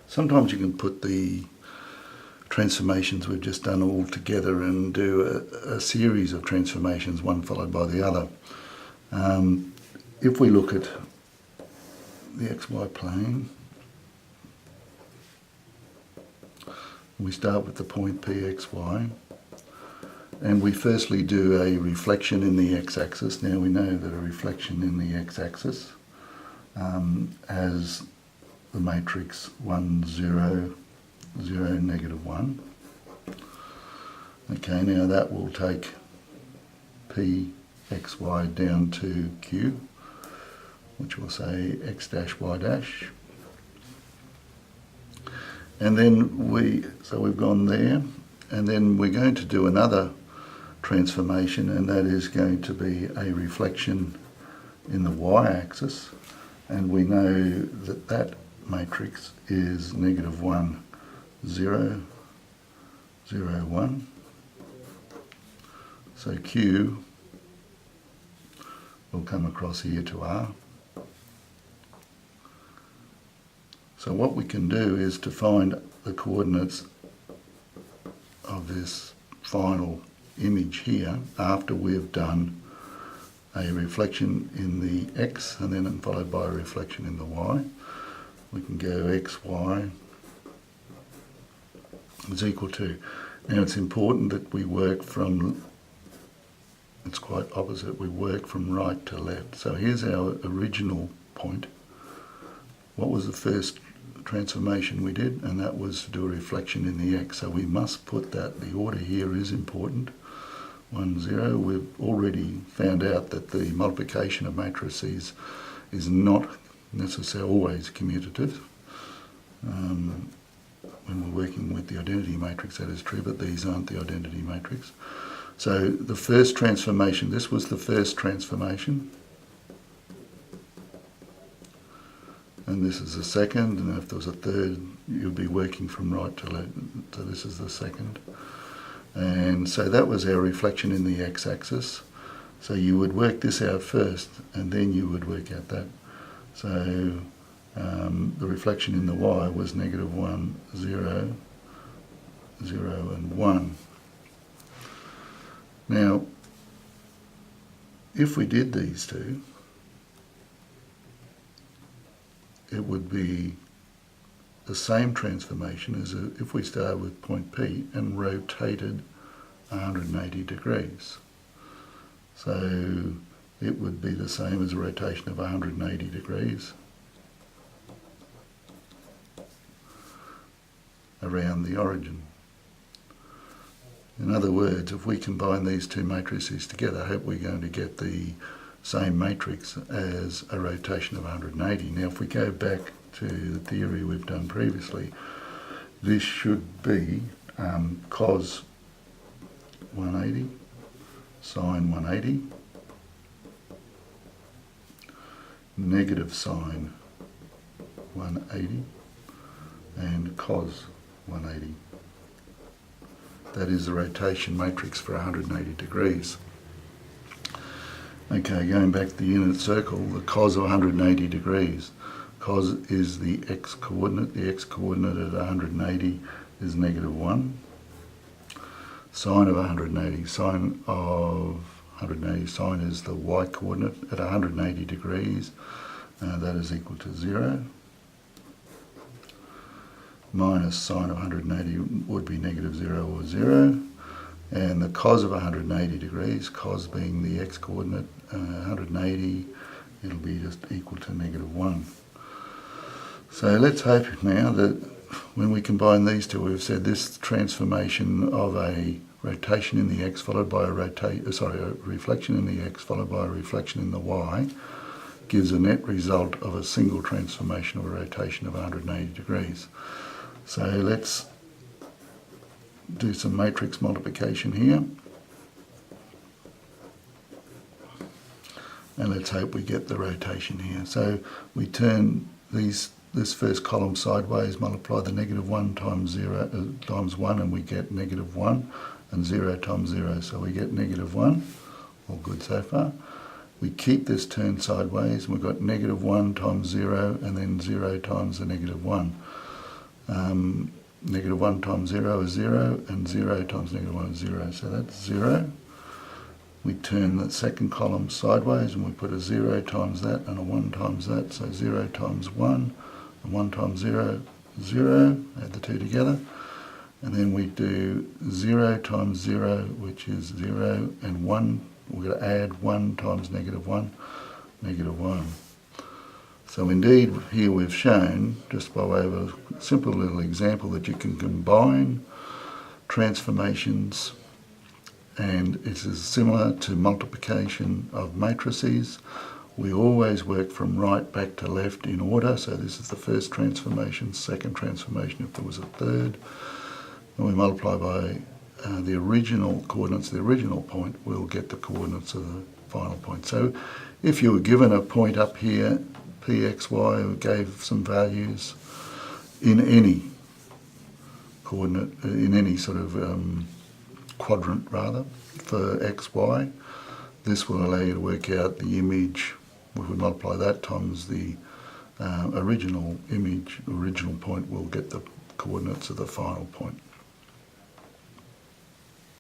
Sometimes you can put the transformations we've just done all together and do a series of transformations, one followed by the other. If we look at the XY plane, we start with the point PXY, and we firstly do a reflection in the x-axis. Now we know that a reflection in the x-axis has the matrix 1, 0, 0, negative 1. Okay, now that will take PXY down to Q, which will say X dash Y dash. And then we've gone there, and then we're going to do another transformation, and that is going to be a reflection in the y-axis, and we know that that matrix is negative 1, 0, 0, 1. So Q will come across here to R. So what we can do is to find the coordinates of this final image here after we've done a reflection in the X and then followed by a reflection in the Y. We can go X, Y is equal to. Now it's important that we work from, it's quite opposite, we work from right to left. So here's our original point. What was the first transformation we did? And that was to do a reflection in the X. So we must put that, the order here is important. 1, 0, we've already found out that the multiplication of matrices is not necessarily always commutative. When we're working with the identity matrix, that is true, but these aren't the identity matrix. So the first transformation, this was the first transformation, and this is the second, and if there was a third, you'll be working from right to left. So this is the second. And so that was our reflection in the x-axis. So you would work this out first, and then you would work out that. So the reflection in the y was negative 1, 0, 0, and 1. Now, if we did these two, it would be the same transformation as if we started with point P and rotated 180 degrees. So it would be the same as a rotation of 180 degrees around the origin. In other words, if we combine these two matrices together, I hope we're going to get the same matrix as a rotation of 180. Now if we go back to the theory we've done previously, this should be cos 180, sine 180, negative sine 180, and cos 180. That is the rotation matrix for 180 degrees. Okay, going back to the unit circle, the cos of 180 degrees. Cos is the x-coordinate. The x-coordinate at 180 is negative 1. Sine of 180. Sine of 180. Sine is the y-coordinate at 180 degrees. That is equal to 0. Minus sine of 180 would be negative 0 or 0. And the cos of 180 degrees, cos being the x-coordinate, 180, it'll be just equal to negative 1. So let's hope now that when we combine these two, we've said this transformation of a rotation in the x followed by a reflection in the x followed by a reflection in the y gives a net result of a single transformation of a rotation of 180 degrees. So let's do some matrix multiplication here. And let's hope we get the rotation here. So we turn this first column sideways, multiply the negative 1 times 0 times 1, and we get negative 1, and 0 times 0. So we get negative 1. All good so far. We keep this turned sideways, and we've got negative 1 times 0, and then 0 times the negative 1. Negative 1 times 0 is 0, and 0 times negative 1 is 0, so that's 0. We turn the second column sideways and we put a 0 times that and a 1 times that, so 0 times 1 and 1 times 0 is 0, add the two together. And then we do 0 times 0, which is 0, and 1, we're going to add 1 times negative 1, negative 1. So indeed, here we've shown, just by way of a simple little example, that you can combine transformations, and it is similar to multiplication of matrices. We always work from right back to left in order, so this is the first transformation, second transformation if there was a third. And we multiply by the original coordinates, the original point, we'll get the coordinates of the final point. So if you were given a point up here, pxy, we gave some values in any coordinate, in any sort of quadrant rather, for xy, this will allow you to work out the image. We would multiply that times the original image, original point, we'll get the coordinates of the final point.